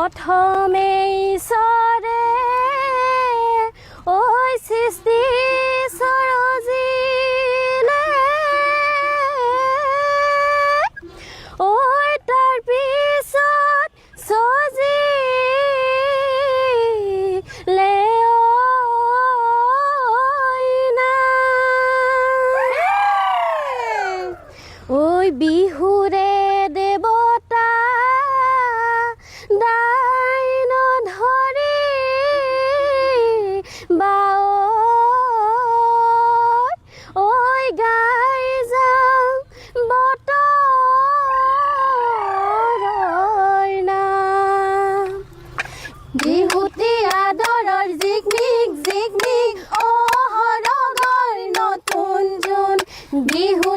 প্ৰথমে ঈশ্বৰে ঐ সৃষ্টি সৰজিলে ঐ তাৰ পিছত সজিলে ঐ বিহুৰে দেৱতা দাইন ধৰি বাও ঐ গাই যাওঁ বতৰৰ নাম বিহুতি আদৰৰ জিকমিক জিকমিক অ সৰগৰ নতুন জোন বিহু